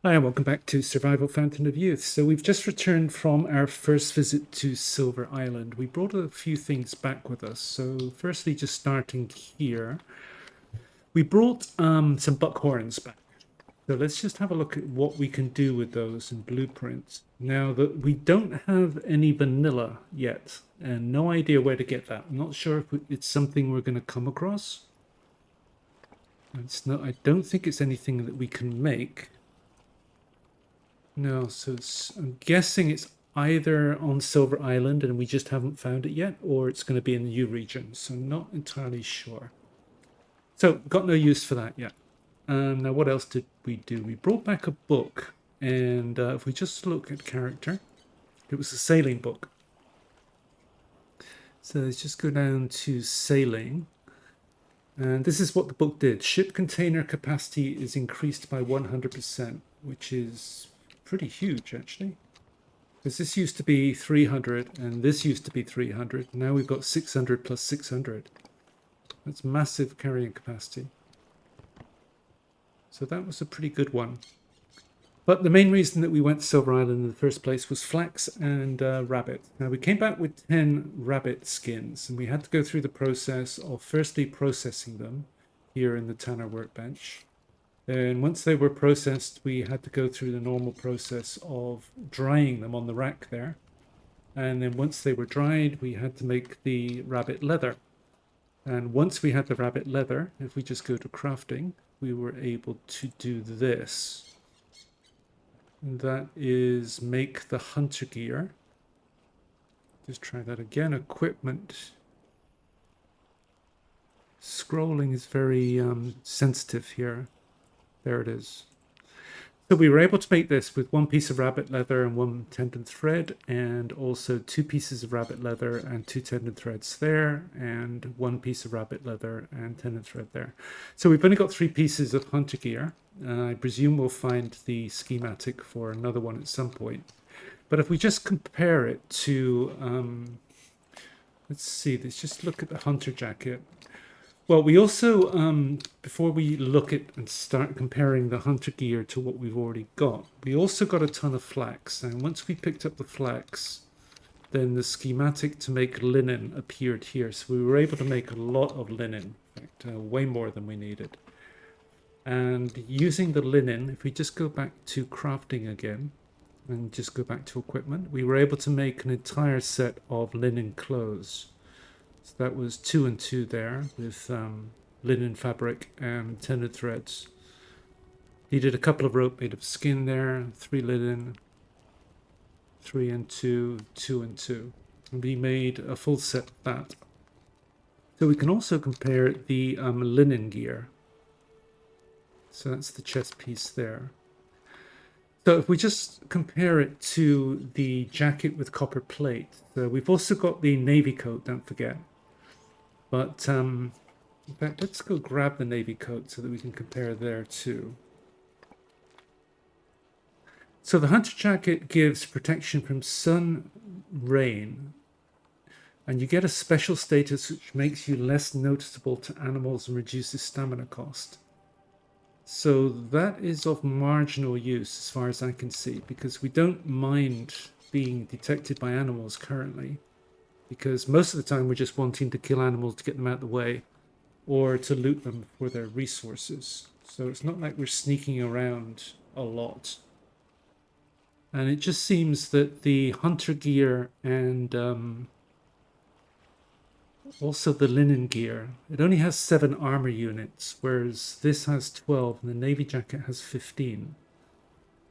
Hi, and welcome back to Survival Fountain of Youth. So we've just returned from our first visit to Silver Island. We brought a few things back with us. So firstly, just starting here, we brought some buckhorns back. So let's just have a look at what we can do with those in blueprints. Now that we don't have any vanilla yet, and no idea where to get that. I'm not sure if it's something we're going to come across. It's not. I don't think it's anything that we can make. No, so I'm guessing it's either on Silver Island and we just haven't found it yet, or it's going to be in the U region. So not entirely sure. So got no use for that yet. Now what else did we do? We brought back a book, and if we just look at character, it was a sailing book. So let's just go down to sailing. And this is what the book did. Ship container capacity is increased by 100%, which is pretty huge actually. Because this used to be 300 and this used to be 300. Now we've got 600 plus 600. That's massive carrying capacity. So that was a pretty good one. But the main reason that we went to Silver Island in the first place was flax and rabbit. Now we came back with 10 rabbit skins, and we had to go through the process of firstly processing them here in the Tanner workbench. Then once they were processed, we had to go through the normal process of drying them on the rack there. And then once they were dried, we had to make the rabbit leather. And once we had the rabbit leather, if we just go to crafting, we were able to do this. And that is make the hunter gear. Just try that again. Equipment. Scrolling is very sensitive here. There it is. So we were able to make this with one piece of rabbit leather and one tendon thread, and also two pieces of rabbit leather and two tendon threads there, and one piece of rabbit leather and tendon thread there. So we've only got 3 pieces of hunter gear. I presume we'll find the schematic for another one at some point. But if we just compare it to, let's see, let's just look at the hunter jacket. Well, we also, before we look at and start comparing the hunter gear to what we've already got, we also got a ton of flax. And once we picked up the flax, then the schematic to make linen appeared here. So we were able to make a lot of linen, in fact, way more than we needed. And using the linen, if we just go back to crafting again, and just go back to equipment, we were able to make an entire set of linen clothes. So that was 2 and 2 there with linen fabric and tendon threads. Needed a couple of rope made of skin there, 3 linen, 3 and 2, 2 and 2. And we made a full set of that. So we can also compare the linen gear. So that's the chest piece there. So if we just compare it to the jacket with copper plate, so we've also got the navy coat, don't forget. But in fact, let's go grab the navy coat so that we can compare there too. So the hunter jacket gives protection from sun, rain, and you get a special status which makes you less noticeable to animals and reduces stamina cost. So that is of marginal use as far as I can see, because we don't mind being detected by animals currently, because most of the time we're just wanting to kill animals to get them out of the way or to loot them for their resources. So it's not like we're sneaking around a lot. And it just seems that the hunter gear and also the linen gear, it only has 7 armor units, whereas this has 12 and the navy jacket has 15.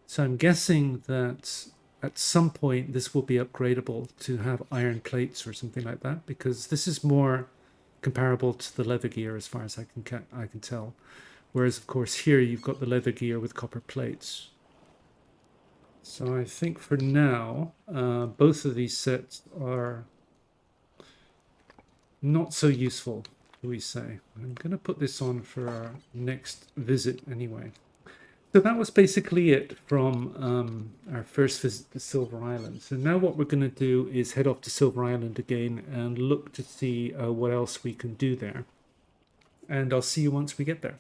So I'm guessing that at some point this will be upgradable to have iron plates or something like that, because this is more comparable to the leather gear as far as I can tell. Whereas of course here you've got the leather gear with copper plates. So I think for now both of these sets are not so useful, shall we say. I'm going to put this on for our next visit anyway. So that was basically it from our first visit to Silver Island. So now what we're going to do is head off to Silver Island again and look to see what else we can do there. And I'll see you once we get there.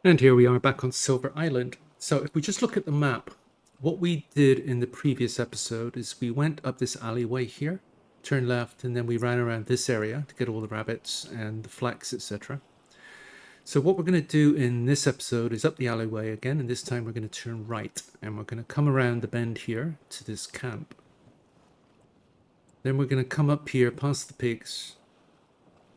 And here we are back on Silver Island. So if we just look at the map, what we did in the previous episode is we went up this alleyway here, turned left, and then we ran around this area to get all the rabbits and the flax, etc. So what we're going to do in this episode is up the alleyway again, and this time we're going to turn right, and we're going to come around the bend here to this camp. Then we're going to come up here past the pigs,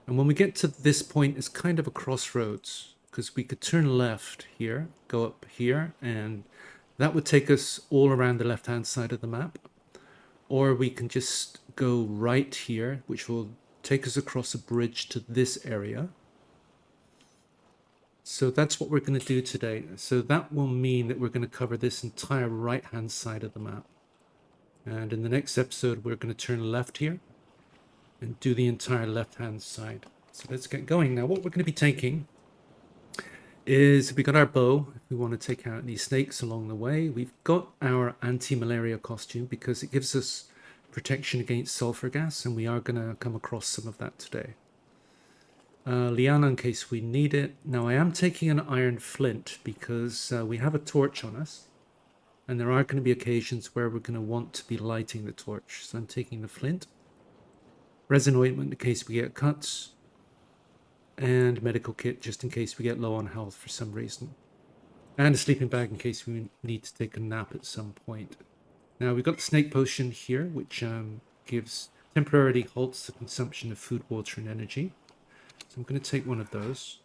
and when we get to this point, it's kind of a crossroads, because we could turn left here, go up here, and that would take us all around the left-hand side of the map. Or we can just go right here, which will take us across a bridge to this area. So that's what we're going to do today. So that will mean that we're going to cover this entire right-hand side of the map. And in the next episode, we're going to turn left here and do the entire left-hand side. So let's get going. Now, what we're going to be taking is we got our bow. If we want to take out any snakes along the way, we've got our anti-malaria costume because it gives us protection against sulfur gas, and we are going to come across some of that today. Liana in case we need it. Now I am taking an iron flint because we have a torch on us, and there are going to be occasions where we're going to want to be lighting the torch. So I'm taking the flint, resin ointment in case we get cuts, and medical kit just in case we get low on health for some reason, and a sleeping bag in case we need to take a nap at some point. Now we've got the snake potion here, which gives temporarily halts the consumption of food, water, and energy. So I'm going to take one of those,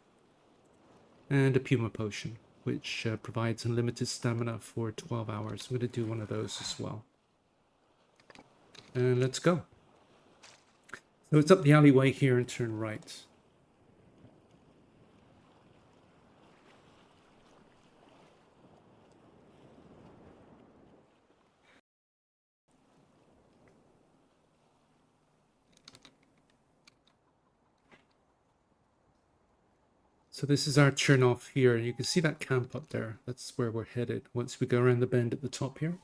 and a puma potion, which provides unlimited stamina for 12 hours. I'm going to do one of those as well. And let's go. So it's up the alleyway here and turn right. So this is our turn off here. You can see that camp up there. That's where we're headed once we go around the bend at the top here.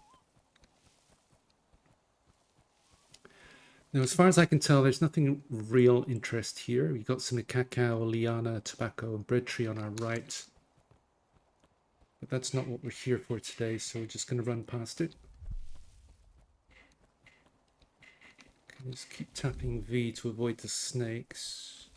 Now, as far as I can tell, there's nothing real interest here. We've got some cacao, liana, tobacco, and bread tree on our right. But that's not what we're here for today, so we're just going to run past it. Okay, just keep tapping V to avoid the snakes.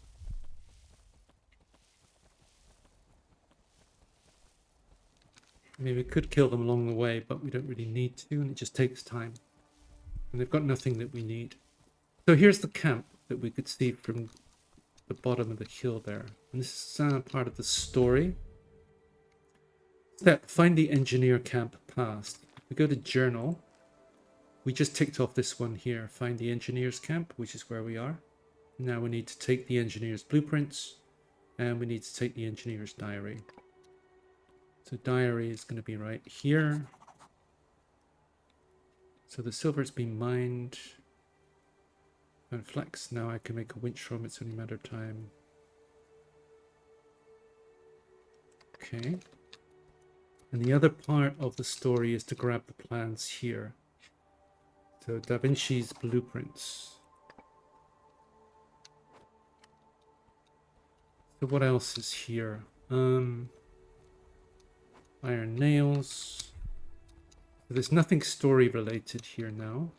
I mean, we could kill them along the way, but we don't really need to, and it just takes time. And they've got nothing that we need. So here's the camp that we could see from the bottom of the hill there. And this is part of the story. Step, find the engineer camp past. If we go to journal, we just ticked off this one here. Find the engineer's camp, which is where we are. Now we need to take the engineer's blueprints, and we need to take the engineer's diary. So diary is going to be right here. So the silver's been mined. And flex, now I can make a winch from it, it's only a matter of time. Okay. And the other part of the story is to grab the plans here. So Da Vinci's blueprints. So what else is here? Iron nails. So there's nothing story related here now.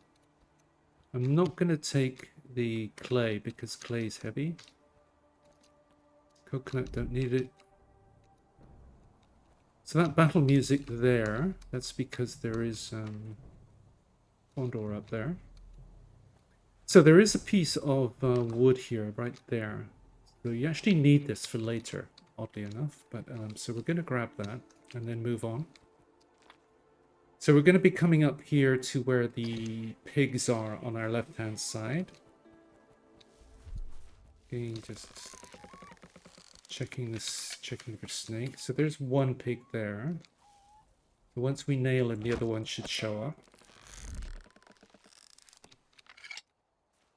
I'm not going to take the clay because clay is heavy. Coconut, don't need it. So that battle music there, that's because there is Condor up there. So there is a piece of wood here, right there. So you actually need this for later, oddly enough. But so we're going to grab that and then move on. So we're going to be coming up here to where the pigs are on our left-hand side. Okay, just checking for snakes. So there's one pig there. So once we nail him, the other one should show up.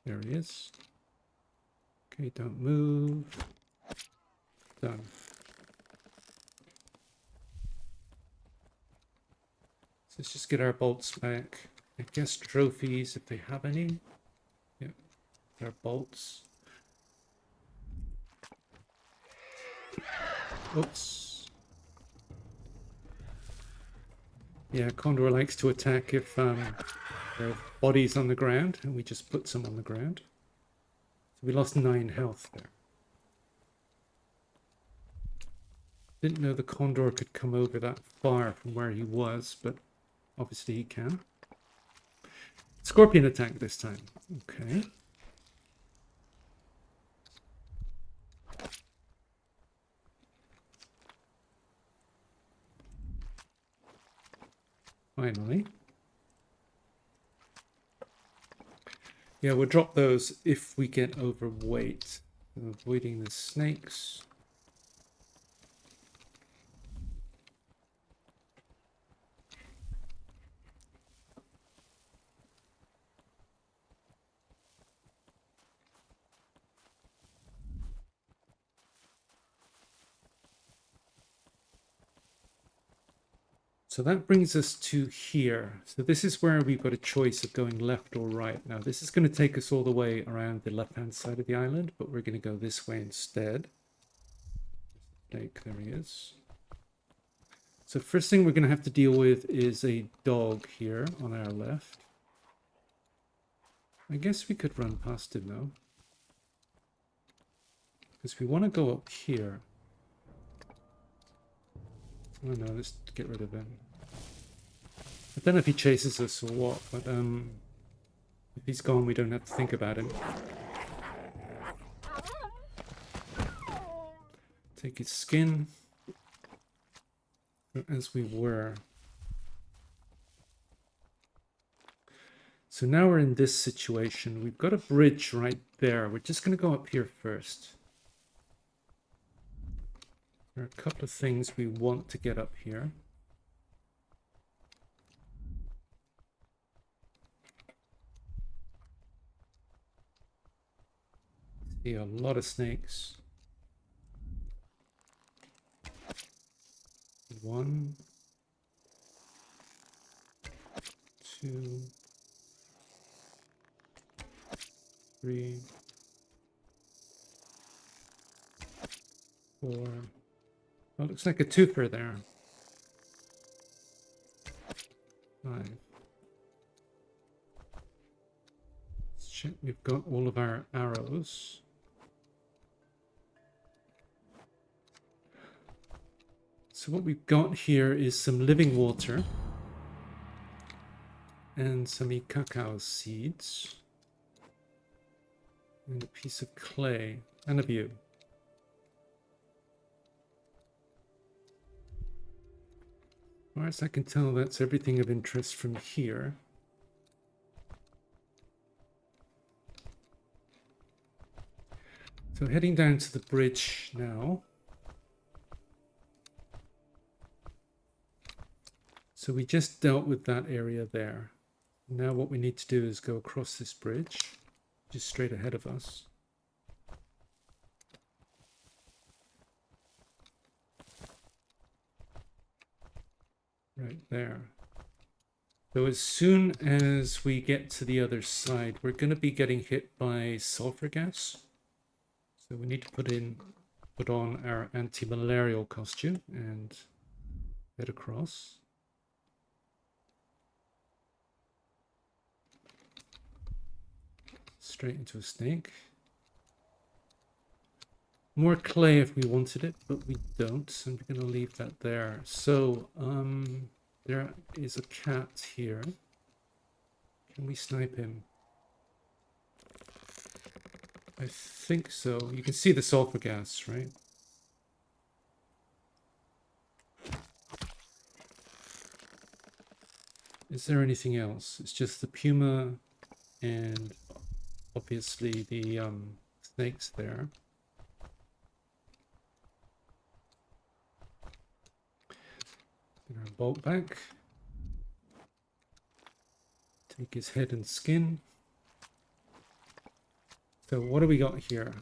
There he is. Okay, don't move. Done. Let's just get our bolts back. I guess trophies, if they have any. Yep, our bolts. Oops. Yeah, Condor likes to attack if there are bodies on the ground, and we just put some on the ground. So we lost 9 health there. Didn't know the Condor could come over that far from where he was, but obviously he can. Scorpion attack this time. Okay. Finally. Yeah, we'll drop those if we get overweight. Avoiding the snakes. So that brings us to here. So this is where we've got a choice of going left or right. Now this is going to take us all the way around the left-hand side of the island, but we're going to go this way instead. Snake, there he is. So first thing we're going to have to deal with is a dog here on our left. I guess we could run past him though, because we want to go up here. Oh no, let's get rid of him. I don't know if he chases us or what, but if he's gone, we don't have to think about him. Take his skin, as we were. So now we're in this situation. We've got a bridge right there. We're just going to go up here first. There are a couple of things we want to get up here. See a lot of snakes. 1, 2, 3, 4. Oh, looks like a twofer there. 5. Let's check we've got all of our arrows. So what we've got here is some living water and some cacao seeds and a piece of clay and a view. As far as I can tell, that's everything of interest from here. So heading down to the bridge now. So we just dealt with that area there. Now what we need to do is go across this bridge, just straight ahead of us. Right there. So as soon as we get to the other side, we're going to be getting hit by sulfur gas. So we need to put on our anti-malarial costume and head across. Straight into a snake. More clay if we wanted it, but we don't, so we're going to leave that there. So, there is a cat here. Can we snipe him? I think so. You can see the sulfur gas, right? Is there anything else? It's just the puma and obviously the snakes there. Get our bolt back. Take his head and skin. So what do we got here?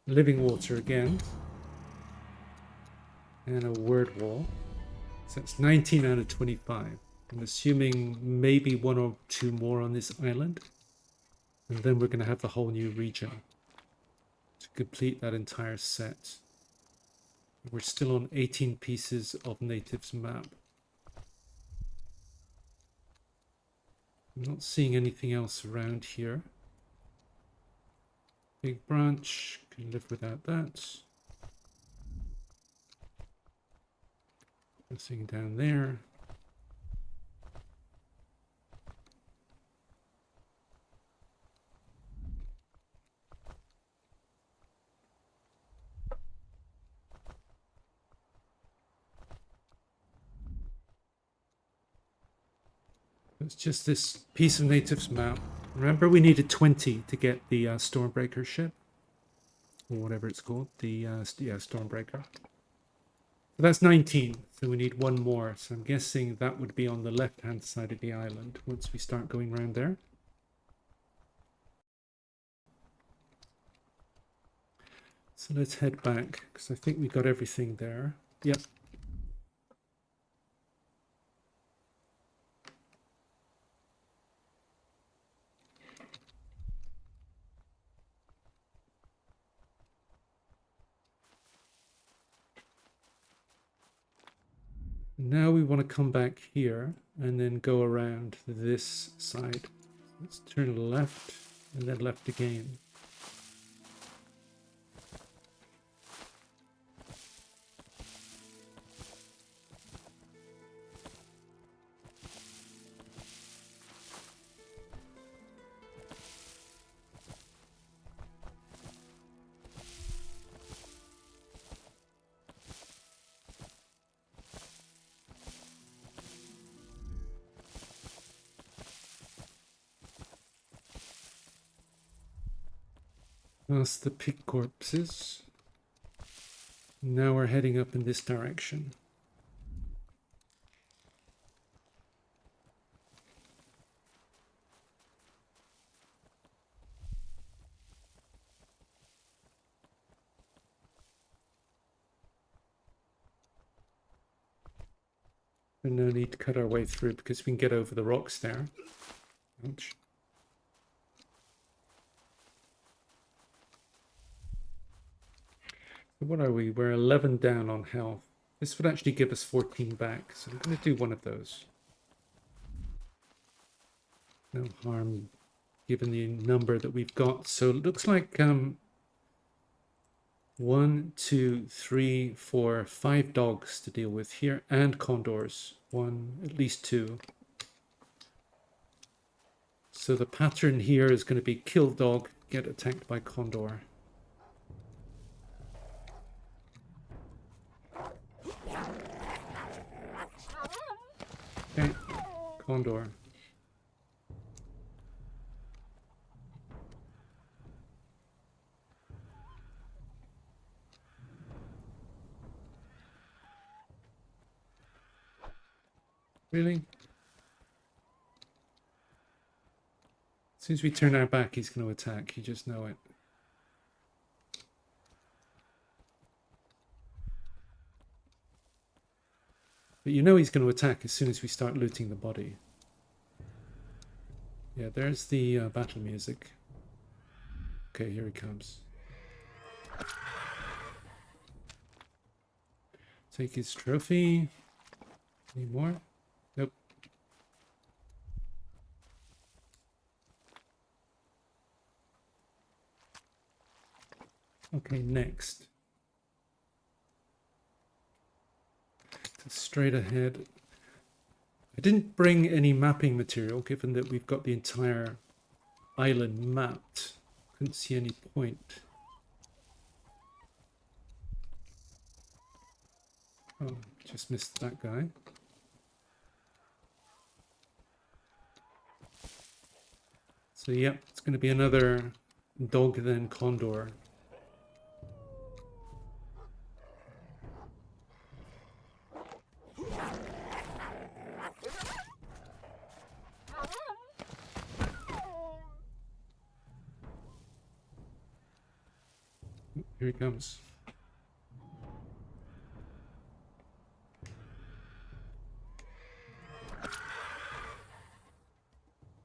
Living water again. And a word wall. So it's 19 out of 25. I'm assuming maybe 1 or 2 more on this island. And then we're going to have the whole new region to complete that entire set. We're still on 18 pieces of natives map. I'm not seeing anything else around here. Big branch, can live without that. Nothing down there. It's just this piece of natives map. Remember, we needed 20 to get the Storbreaker ship, or whatever it's called. The Storbreaker. So that's 19. So we need one more. So I'm guessing that would be on the left-hand side of the island once we start going around there. So let's head back because I think we got everything there. Yep. Now we want to come back here and then go around this side. Let's turn left and then left again. Past the pig corpses. Now we're heading up in this direction. And no need to cut our way through because we can get over the rocks there. Ouch. What are we? We're 11 down on health. This would actually give us 14 back, so I'm going to do one of those. No harm given the number that we've got. So it looks like 1, 2, 3, 4, 5 dogs to deal with here, and condors. At least 2. So the pattern here is going to be kill dog, get attacked by condor. Okay, condor. Really? As soon as we turn our back, he's going to attack. You just know it. But you know he's going to attack as soon as we start looting the body. Yeah, there's the battle music. Okay, here he comes. Take his trophy. Any more? Nope. Okay, next. Straight ahead. I didn't bring any mapping material given that we've got the entire island mapped. Couldn't see any point. Oh, just missed that guy. So yep, it's going to be another dog then condor. Here he comes.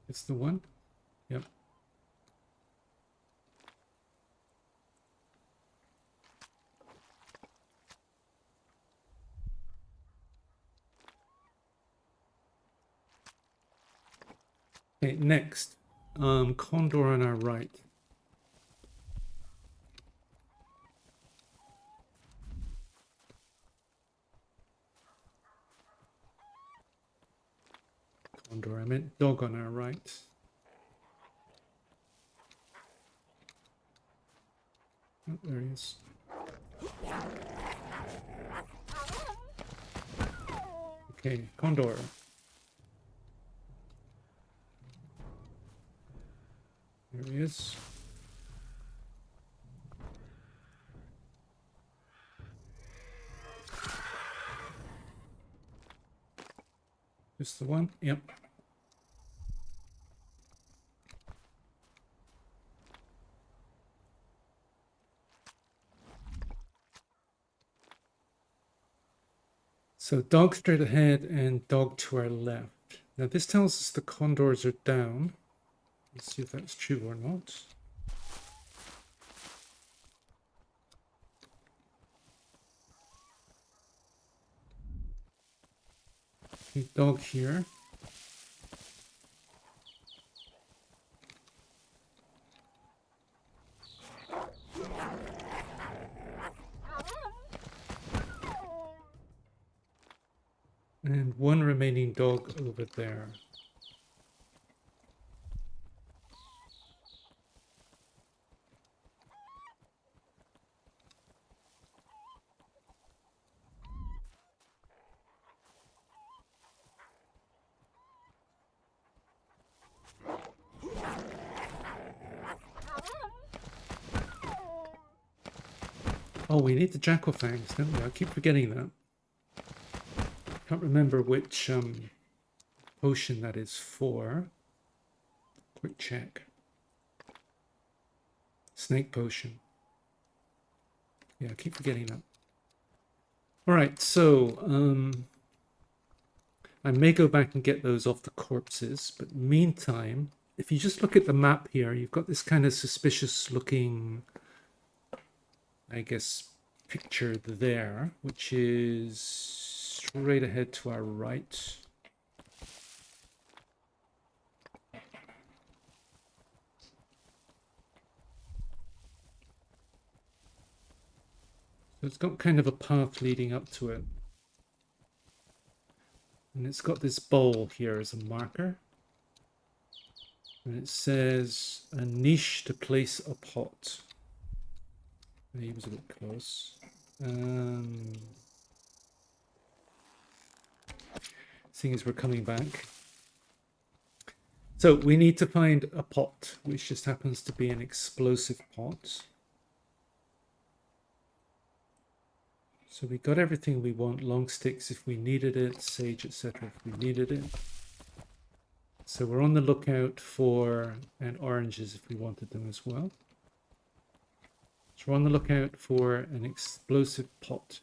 It's the one? Yep. Okay, next. Condor on our right. Condor, I meant dog on our right. Oh, there he is. Okay, Condor. There he is. Just the one? Yep. So dog straight ahead and dog to our left. Now this tells us the condors are down. Let's see if that's true or not. Okay, dog here. And one remaining dog over there. Oh, we need the jackal fangs, don't we? I keep forgetting that. Can't remember which potion that is for. Quick check. Snake potion. Yeah, I keep forgetting that. All right, so I may go back and get those off the corpses, but meantime, if you just look at the map here, you've got this kind of suspicious looking, I guess, picture there, which is straight ahead to our right. So it's got kind of a path leading up to it. And it's got this bowl here as a marker. And it says a niche to place a pot. He was a bit close. Seeing as we're coming back. So we need to find a pot, which just happens to be an explosive pot. So we got everything we want, long sticks if we needed it, sage, etc. if we needed it. So we're on the lookout for, and oranges if we wanted them as well. So we're on the lookout for an explosive pot.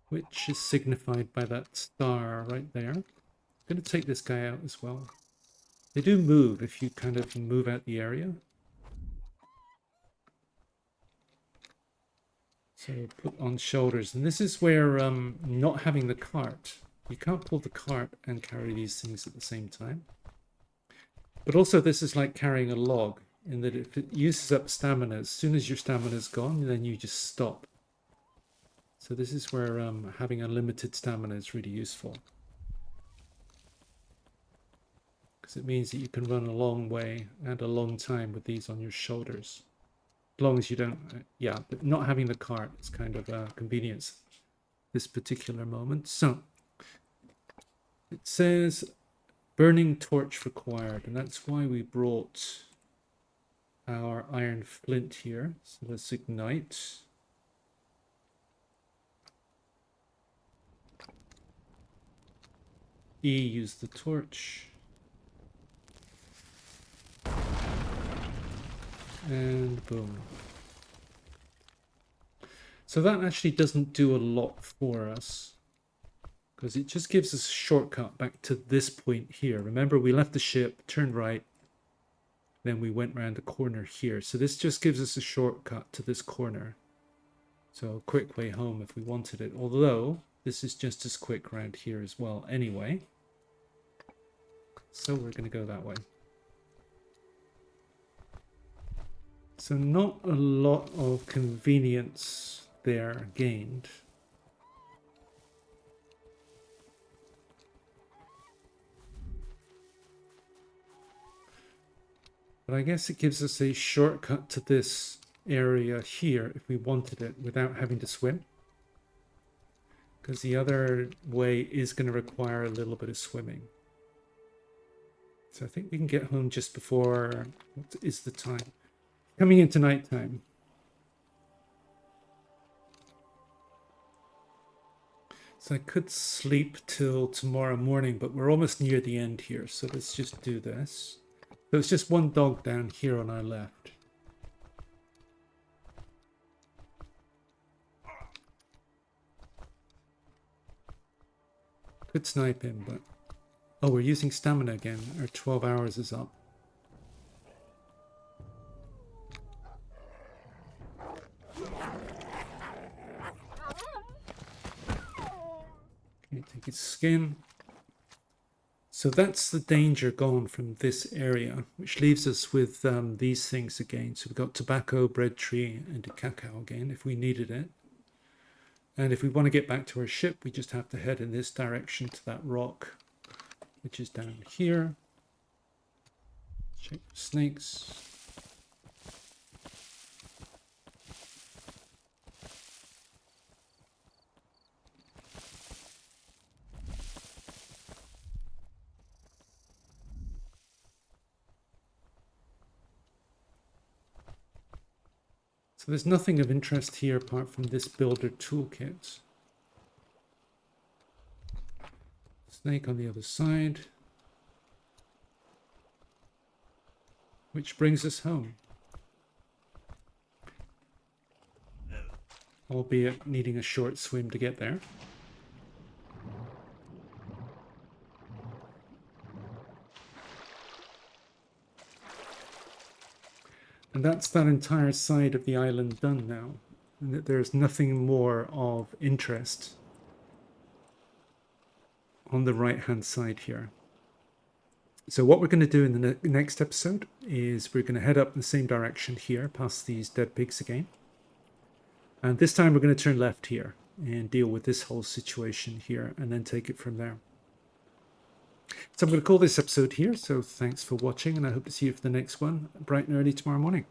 Which is signified by that star right there. I'm going to take this guy out as well. They do move if you kind of move out the area. So put on shoulders. And this is where not having the cart. You can't pull the cart and carry these things at the same time. But also this is like carrying a log in that if it uses up stamina, as soon as your stamina is gone, then you just stop. So this is where having unlimited stamina is really useful. Because it means that you can run a long way and a long time with these on your shoulders. As long as you don't, yeah, but not having the cart is kind of a convenience this particular moment. So it says burning torch required, and that's why we brought our iron flint here. So let's ignite. E, use the torch. And boom. So that actually doesn't do a lot for us, because it just gives us a shortcut back to this point here. Remember, we left the ship, turned right, then we went around the corner here. So this just gives us a shortcut to this corner. So a quick way home if we wanted it. Although this is just as quick around here as well anyway. So we're going to go that way. So not a lot of convenience there gained. But I guess it gives us a shortcut to this area here if we wanted it without having to swim. Because the other way is going to require a little bit of swimming. So I think we can get home just before, what is the time? Coming into nighttime. So I could sleep till tomorrow morning, but we're almost near the end here. So let's just do this. So it's just one dog down here on our left. Could snipe him, but... Oh, we're using stamina again. Our 12 hours is up. Okay, take his skin. So that's the danger gone from this area, which leaves us with these things again. So we've got tobacco, bread tree, and a cacao again, if we needed it. And if we want to get back to our ship, we just have to head in this direction to that rock, which is down here. Check for snakes. So there's nothing of interest here apart from this builder toolkit. Snake on the other side. Which brings us home. Albeit needing a short swim to get there. And that's that entire side of the island done now. And that there's nothing more of interest on the right hand side here. So what we're going to do in the next episode is we're going to head up in the same direction here, past these dead pigs again. And this time we're going to turn left here and deal with this whole situation here and then take it from there. So I'm going to call this episode here. So thanks for watching and I hope to see you for the next one bright and early tomorrow morning.